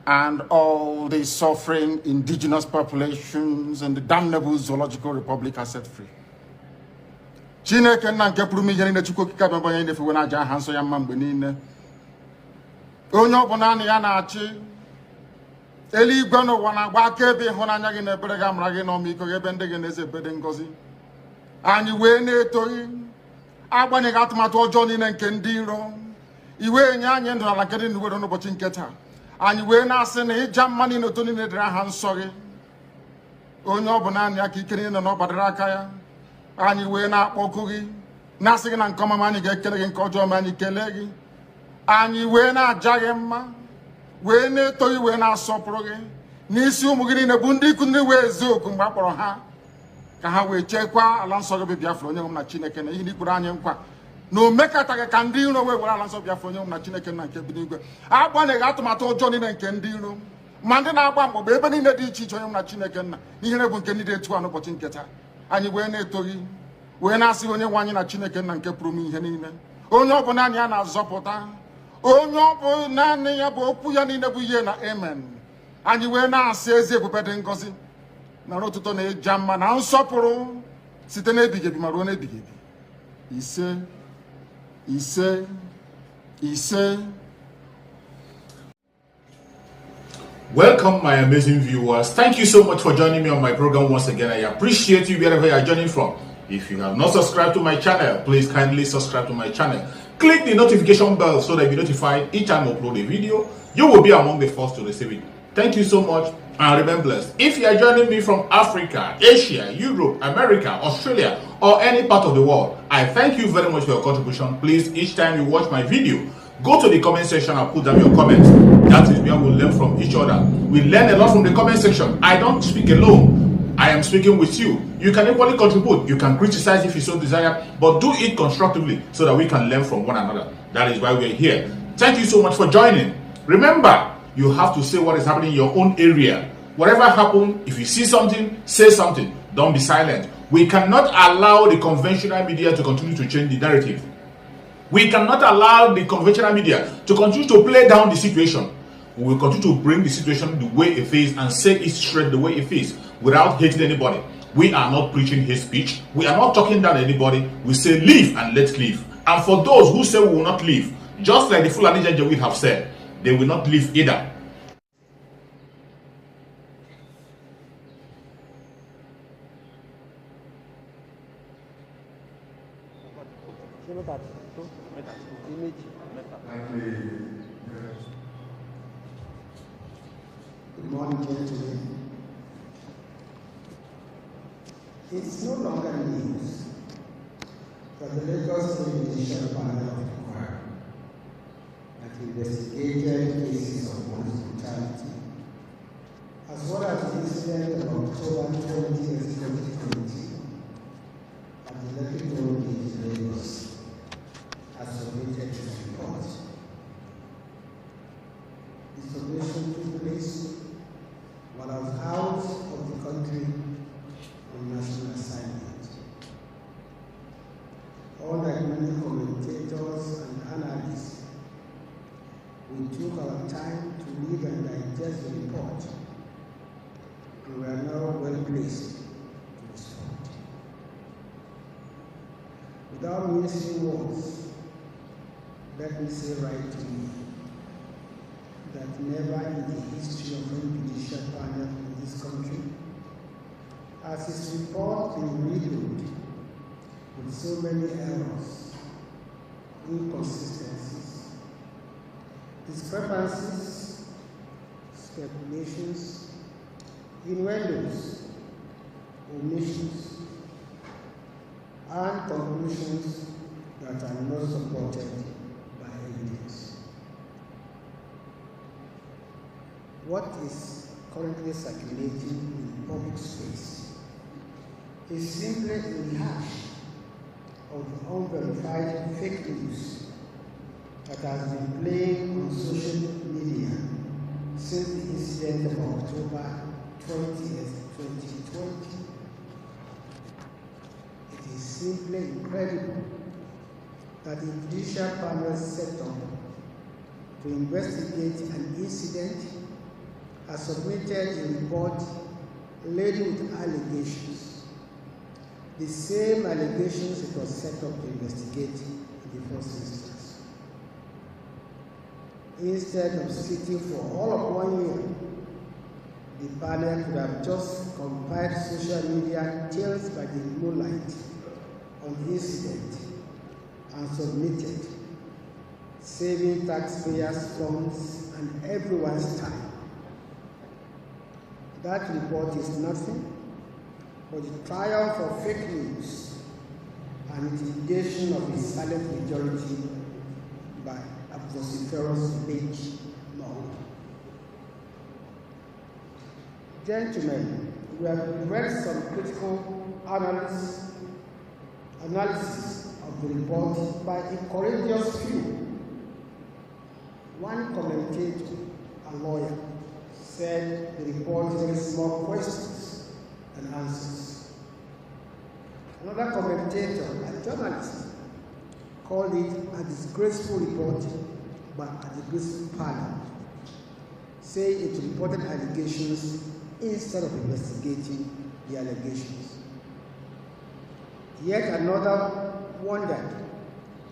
and all the suffering indigenous populations in the damnable zoological republic are set free. Chineke na nke pụrụ m ihe niile Chukwu okike abịa onye na-efe na aja aha nsọ ya mma mgbe niile. Onye ọbụla na ya na-achị eluigwe n'ụwa na-agba akaebe ịhụnanya gị na ebere gị amara gị n'ọmịiko gị ebe ndị gị na-eze ebede ngọzi. Anyị wee na-etoghị agbanyeghị atụmatụ ọjọọ niile nke ndị iro. Iwe nye anyị ndụ ala nke dị n'uwere n'ụbọchị nke taa. Anyị wee na-asị na ịja mma niile otu niile dịrị aha nsọ gị. Onye ọbụla anyị aka ike niile na ọ gbadara aka ya. Anyị wee na-akpọku gị na-asị gị na nke ọma anyị ga-ekele gị, nke ọjọọ ma anyị kelee gị. Anyị wee na-aja gị mma, wee na-eto gị, wee na-asọpụrụ gị n'isi ụmụ gị niile bụ ndị ikwu ndị wee ezi oku mgbe a kpọrọ ha ka ha wee chekwaa ala nsọ gị bụ Biafra onye nwe m na Chineke na ihe n'ikpere anyị nkwa na o mekataghị ka ndị iro wee were ala nsọ Biafra onye nwe m na Chineke na nke bi n'igwe. Agbanyeghị atụmatụ ọjọọ niile nke ndị iro ma ndị na-agba mgbagba ebe niile dị iche iche onye nwe m na Chineke nna n'ihere bụ nke ndị dị etu a n'ụbọchị nke taa. Anyị wee na-eto gị, wee na-asị onye nwe anyị na Chineke nna nke pụrụ m ihe niile, onye ọbụla anyị ya na-azọpụta, onye ọbụla naanị ya bụ okwu ya niile bụ ihe na amen. Anyị wee na-asị ezi ebube dị ngọzi na ọtụtụ na ịja mma na nsọpụrụ site n'ebighị ebi ma ruo n'ebighị ebi. Ise ise ise. Welcome, my amazing viewers. Thank you so much for joining me on my program once again. I appreciate you wherever you are joining from. If you have not subscribed to my channel, please kindly subscribe to my channel. Click the notification bell so that you'll be notified each time I upload a video. You will be among the first to receive it. Thank you so much and remain blessed. If you are joining me from Africa, Asia, Europe, America, Australia, or any part of the world, I thank you very much for your contribution. Please, each time you watch my video, go to the comment section and put down your comments. That is where we learn from each other. We learn a lot from the comment section. I don't speak alone. I am speaking with you. You can equally contribute. You can criticize if you so desire, but do it constructively so that we can learn from one another. That is why we are here. Thank you so much for joining. Remember, you have to say what is happening in your own area. Whatever happens, if you see something, say something. Don't be silent. We cannot allow the conventional media to continue to change the narrative. We cannot allow the conventional media to continue to play down the situation. We will continue to bring the situation the way it is and say it straight the way it is without hating anybody. We are not preaching hate speech. We are not talking down anybody. We say leave and let's leave. And for those who say we will not leave, just like the Fulani Janjaweed have said, they will not leave either. Good morning, gentlemen. It's no longer news that the Lagos Judicial Panel of Inquiry that investigated cases of police brutality, as well as the incident of October 20, 2020 at the Lekki Toll Gate, Lagos, has submitted its report. The submission took place while I was out of the country on national assignment. Unlike many commentators and analysts, we took our time to read and digest the report, and we are now well placed to respond. Without mincing words, let me say right to you that never in the history of any judicial panel in this country has its report been riddled with so many errors, inconsistencies, discrepancies, speculations, innuendos, omissions, and conclusions that are not supported by evidence. What is currently circulating in public space is simply a rehash of the unverified fake news that has been playing on social media since the incident of October 20th, 2020. It is simply incredible that the judicial panel set up to investigate an incident has submitted a report laden with allegations, the same allegations it was set up to investigate in the first instance. Instead of sitting for all of 1 year, the panel could have just compiled social media tales by the moonlight on the incident and submitted, saving taxpayers' funds and everyone's time. That report is nothing but the triumph of fake news and intimidation of the silent majority by a vociferous lynch mob. Gentlemen, we have read some critical analysis of the report by a courageous few. One commentator, a lawyer, said the report raised more questions than answers. Another commentator, a journalist, called it a disgraceful report by a disgraceful panel, saying it reported allegations instead of investigating the allegations. Yet another wondered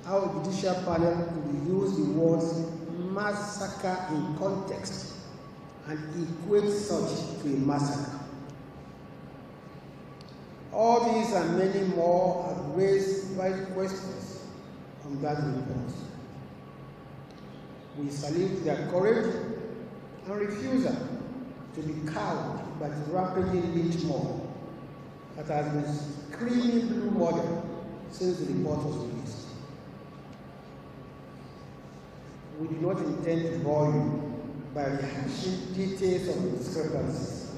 how a judicial panel could use the words massacre in context and equate such to a massacre. All these and many more have raised valid questions on that report. We salute their courage and refusal to be cowed by the rapidly lynch mob that has been screaming blue murder since the report was released. We do not intend to bore you by rehashing details of the discrepancies,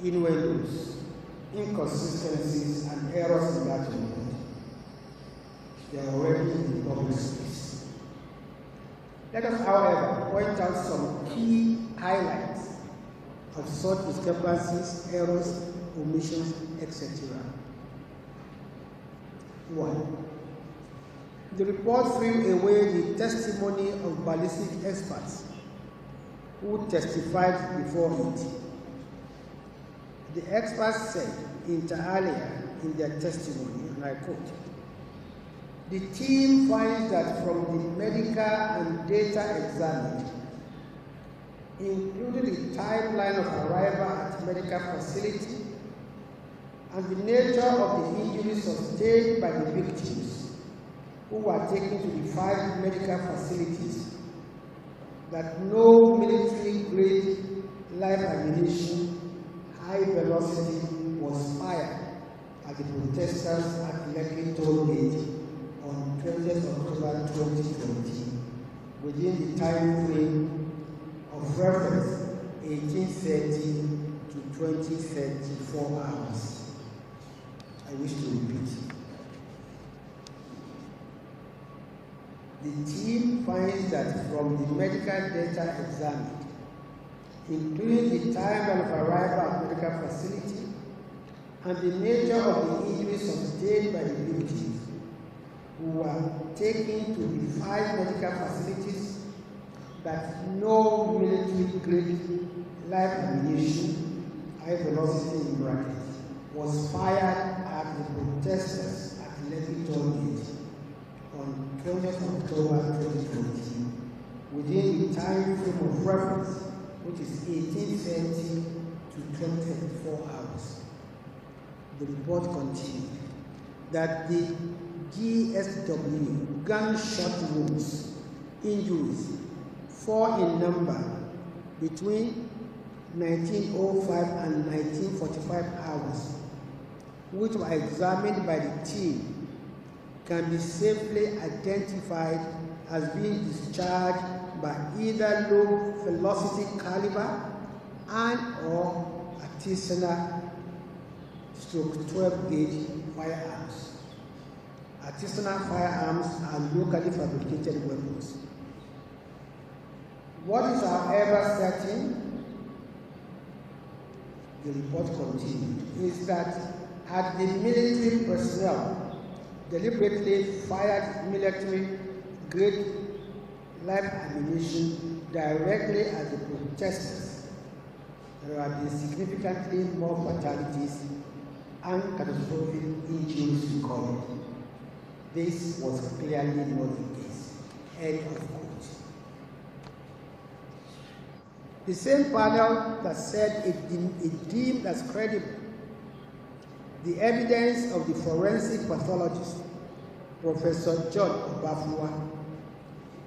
innuendos, inconsistencies, and errors in that report. They are already in the public space. Let us, however, point out some key highlights of such discrepancies, errors, omissions, etc. 1. The report threw away the testimony of ballistic experts who testified before it. The experts said, inter alia, in their testimony, and I quote, "The team finds that from the medical and data examined, including the timeline of arrival at medical facility and the nature of the injuries sustained by the victims who were taken to the 5 medical facilities, that no military-grade live ammunition, high velocity, was fired at the protesters at Lekki Toll Gate on 20th October 2020, within the time frame of reference 1830 to 2034 hours. I wish to repeat. The team finds that from the medical data examined, including the time of arrival at medical facility and the nature of the injuries sustained by the victims who were taken to the 5 medical facilities, that no military-grade live ammunition, high velocity in brackets, was fired at the protesters at Lekki Toll Gate on 20th October 2020, within the time frame of reference, which is 1830 to 24 hours. The report continued that the GSW, gunshot wounds, injuries, 4 in number, between 1905 and 1945 hours, which were examined by the team, can be safely identified as being discharged by either low velocity caliber and or artisanal / 12 gauge firearms. Artisanal firearms are locally fabricated weapons. What is however certain, the report continued, is that had the military personnel deliberately fired military-grade live ammunition directly at the protesters, there have been significantly more fatalities and catastrophic injuries recorded. This was clearly not the case. End of quote. The same panel that said it deemed as credible the evidence of the forensic pathologist, Professor John Obafua,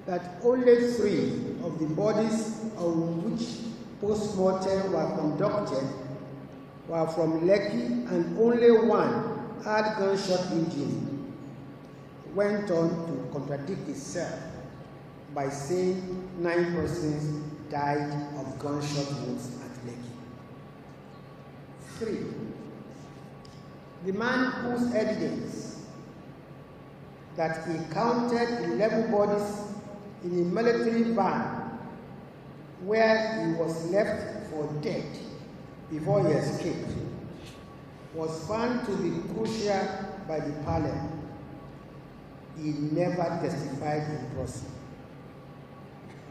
that only 3 of the bodies on which post-mortem were conducted were from Lekki and only 1 had gunshot injury, went on to contradict itself by saying 9 persons died of gunshot wounds at Lekki. 3. The man whose evidence that he counted 11 bodies in a military van where he was left for dead before he escaped was found to be crucial by the panel. He never testified in person.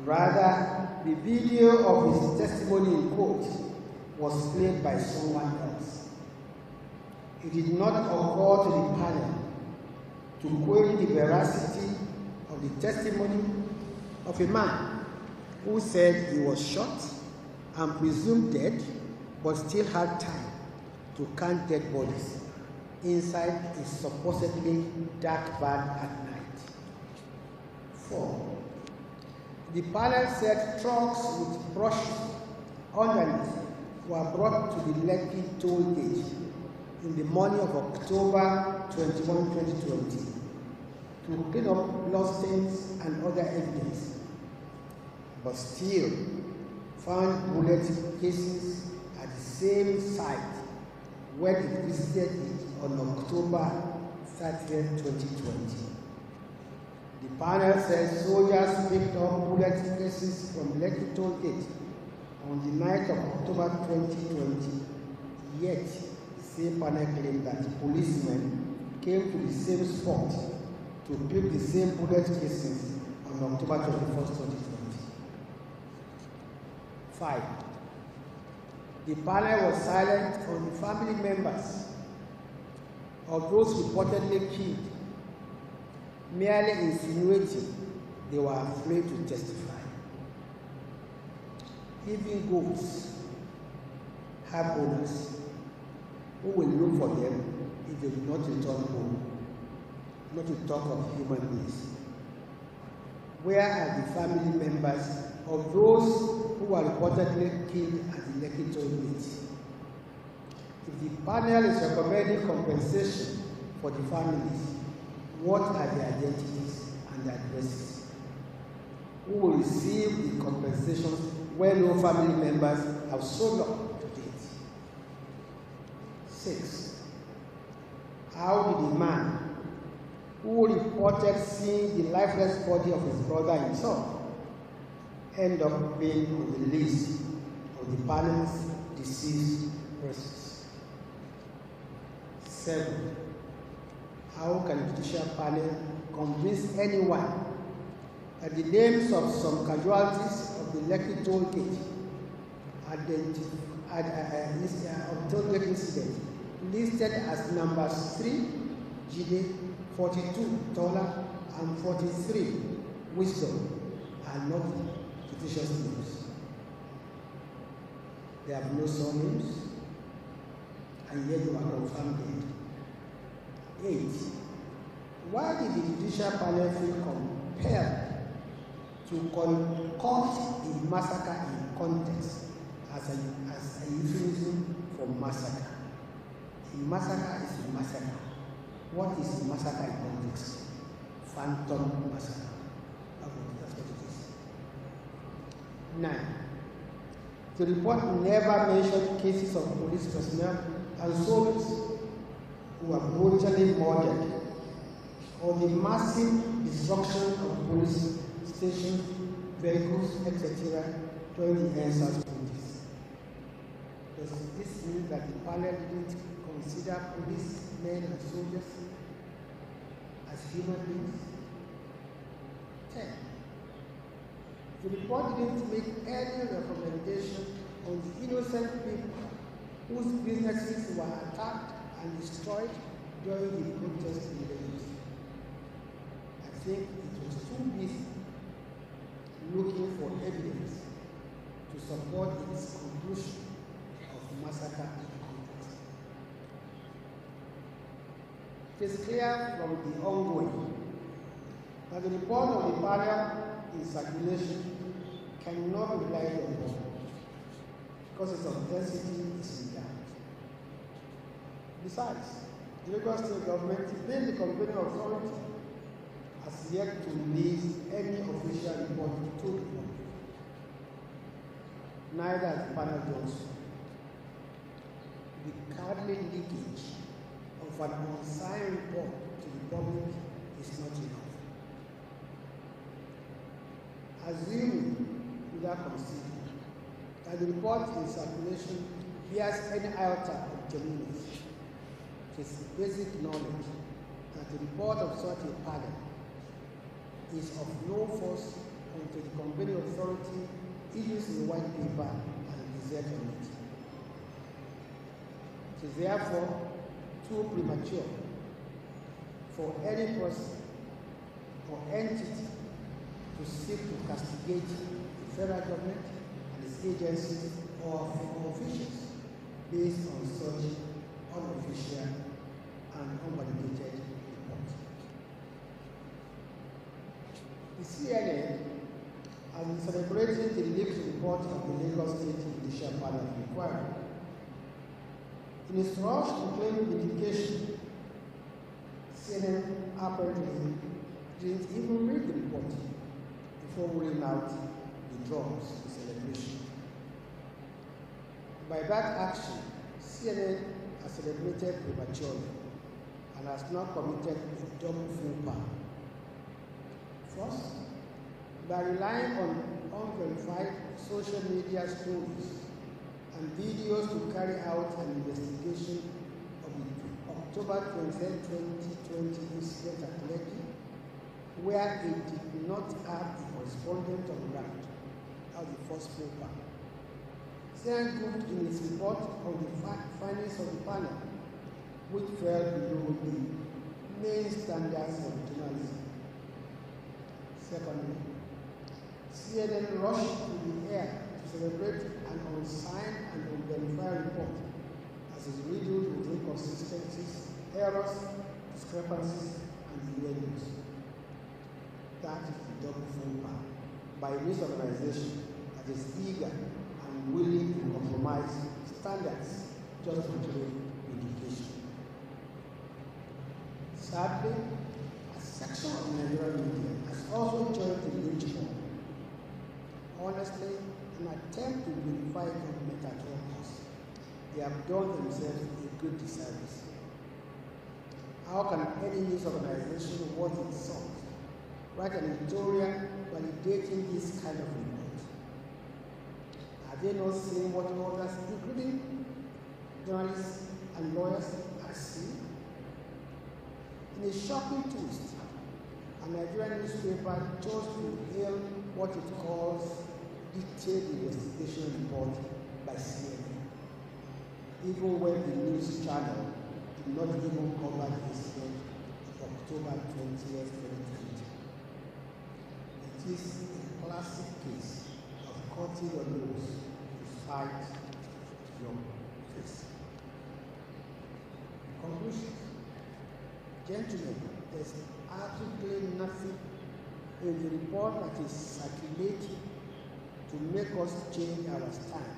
Rather, the video of his testimony in court was played by someone else. It did not occur to the panel to query the veracity of the testimony of a man who said he was shot and presumed dead, but still had time to count dead bodies inside a supposedly dark van at night. 4. The panel said trucks with brushes underneath were brought to the Lekki toll gate in the morning of October 21, 2020 to clean up blood stains and other evidence, but still found bullet casings at the same site where it visited it on October 30, 2020. The panel says soldiers picked up bullet casings from Lekki toll gate on the night of October 2020, yet the same panel claimed that the policemen came to the same spot to pick the same bullet casings on October 21, 2020. 5. The panel was silent on the family members of those reportedly killed, merely insinuating they were afraid to testify. Even goats have owners who will look for them if they do not return home, not to talk of human beings. Where are the family members of those who were reportedly killed at the Lekki toll gate? If the panel is recommending compensation for the families, what are their identities and addresses? Who will receive the compensation when no family members have sold up to date? 6. How did the man who reported seeing the lifeless body of his brother himself end up being on the list of the panel's deceased persons? 7. How can a judicial panel convince anyone that the names of some casualties of the Lekki toll gate toll gate incident listed as numbers 3, Jide, 42, Tola, and 43, Wisdom, are not fictitious names? They have no surnames, and yet they were confirmed dead. 8. Why did the judicial panel feel compelled to concoct a massacre in context as a euphemism for massacre? A massacre is a massacre. What is a massacre in context? Phantom massacre. That's what it is. 9. The report never mentioned cases of police personnel and soldiers who were brutally murdered, or the massive destruction of police stations, vehicles, etc. during the EndSars protests. Does this mean that the panel didn't consider policemen and soldiers as human beings? 10. The report didn't make any recommendation on the innocent businesses were attacked and destroyed during the protest in Lagos. I think it was too busy looking for evidence to support its conclusion of massacre in context. It is clear from the ongoing that the report of the panel in circulation cannot be relied upon because its authenticity is in doubt. Besides, the Lagos State government, being the competent authority, has yet to release any official report to the public. Neither has the panel done so. The cowardly leakage of an unsigned report to the public is not enough. Assuming, without considering, that the report in circulation bears any iota of genuineness, it is basic knowledge that the report of such a panel is of no force until the convening authority issues a white paper and gazette on it. It is therefore too premature for any person or entity to seek to castigate the federal government and its agencies or officials based on such unofficial and unvalidated reports. The CNN has been celebrating the leaked report of the Lagos State Judicial Panel Inquiry. In its rush to claim vindication, CNN apparently didn't even read the report before rolling out the drums in celebration. By that action, CNN has celebrated prematurely and has now committed a double faux pas. First, by relying on unverified social media stories and videos to carry out an investigation of the October 20, 2020 incident at Lekki, where it did not have a correspondent on ground. That was the first faux pas. CNN grouped in its report on the findings of the panel, which fell below the main standards of journalism. Secondly, CNN rushed to the air to celebrate an unsigned and unverified report as is riddled with inconsistencies, errors, discrepancies, and irregularities. That is the double faux pas by a news organization that is eager and willing to compromise standards just to claim vindication. Sadly, a section of the Nigerian media has also joined the lynch mob. Honestly, an attempt to verify government at all costs, they have done themselves a good disservice. How can any news organization worth its salt write an editorial validating this kind of report? Are they not seeing what others, including journalists and lawyers, are seeing? In a shocking twist, a Nigerian newspaper chose to hail what it calls detailed investigation report by CNN, even when the news channel did not even cover the incident of October 20th, 2020. It is a classic case of cutting your nose to spite your face. Conclusion. Gentlemen, there's absolutely nothing in the report that is circulating to make us change our stand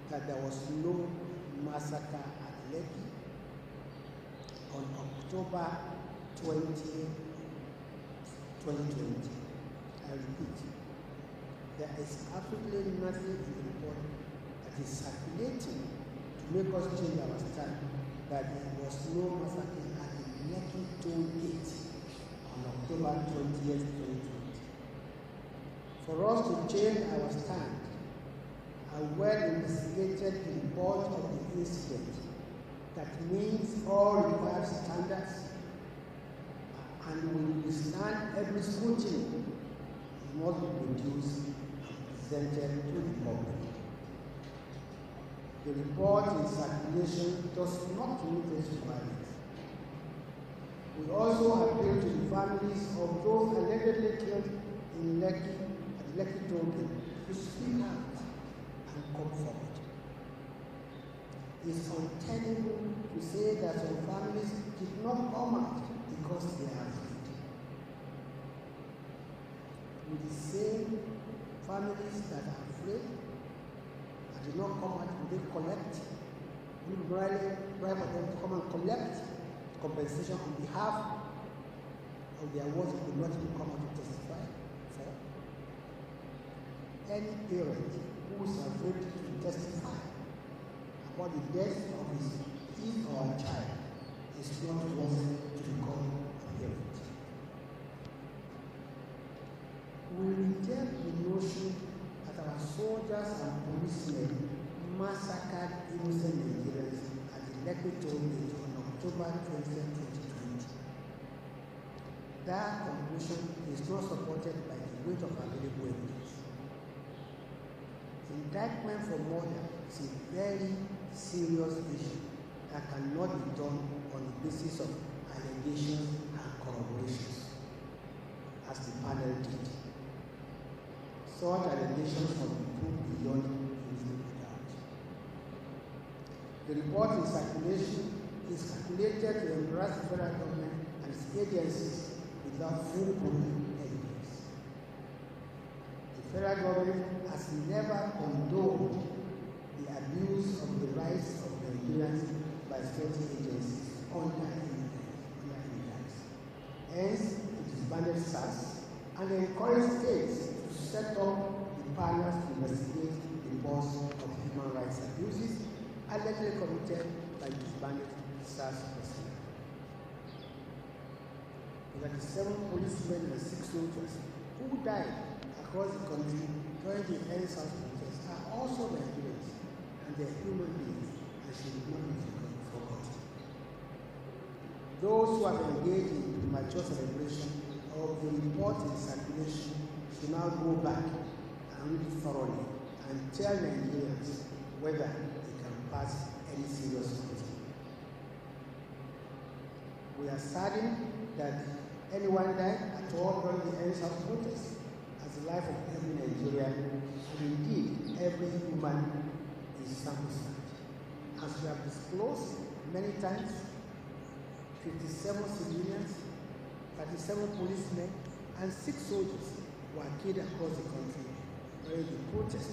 that there was no massacre at Lekki on October 20, 2020. I repeat, there is absolutely nothing in the report that is circulating to make us change our stand that there was no massacre at the Lekki toll gate on October 20th, 2020. For us to change our stand, a well-investigated report of the incident that meets all required standards and will withstand every scrutiny must be produced and presented to the public. The report in circulation does not limit it to violence. We also appeal to the families of those allegedly killed in Lekki, at Lekki Token, to speak out and come forward. It's untenable to say that some families did not come out because they are afraid. With the same families that are afraid and did not come out, will they collect? We bribe them to come and collect compensation on behalf of their ones who could not even come out to testify for? Any parent who is afraid to testify about the death of his or her child is not worthy to become a parent. We reject the notion that our soldiers and policemen massacred innocent Nigerians at the Lekki toll gate on October 20, 2020. That conclusion is not supported by the weight of available evidence. Indictment for murder is a very serious issue that cannot be done on the basis of allegations and corroborations, as the panel did. Such allegations must be proved beyond reasonable doubt. The report in circulation is calculated to embarrass the federal government and its agencies without full evidence. The federal government has never condoned the abuse of the rights of Nigerians by security agencies under any guise. Hence, it disbanded EndSars and encouraged states to set up the panels to investigate the cause of human rights abuses allegedly committed by disbanded EndSars personnel. 37 policemen and 6 soldiers who died across the country during the EndSars protests are also Nigerians, and they are human beings and should not be forgotten. Those who have engaged in premature celebration of the report in circulation should now go back and read it thoroughly and tell Nigerians whether they can pass any serious scrutiny. We are saddened that anyone died at all during the EndSars protest, as the life of every Nigerian, and indeed every human, is sacrosanct. As we have disclosed many times, 57 civilians, 37 policemen, and 6 soldiers were killed across the country during the protest,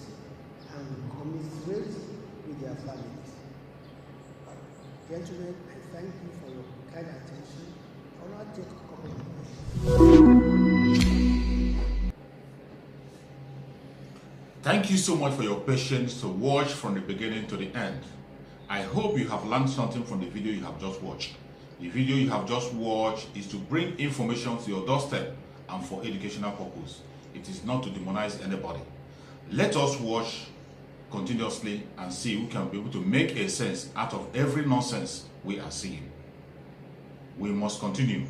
and we commiserate with their families. Gentlemen, I thank you for your kind attention. I will now take a couple of questions. Thank you so much for your patience to watch from the beginning to the end. I hope you have learned something from the video you have just watched. The video you have just watched is to bring information to your doorstep and for educational purpose. It is not to demonize anybody. Let us watch continuously and see who can be able to make a sense out of every nonsense we are seeing. We must continue.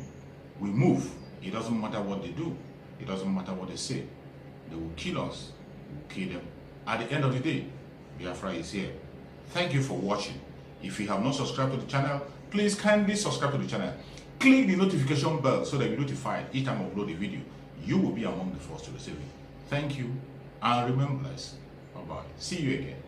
We move. It doesn't matter what they do. It doesn't matter what they say. They will kill us. We will kill them. At the end of the day, Biafra is here. Thank you for watching. If you have not subscribed to the channel, please kindly subscribe to the channel. Click the notification bell so that you're notified each time I upload a video. You will be among the first to receive it. Thank you and remain blessed. Bye-bye. See you again.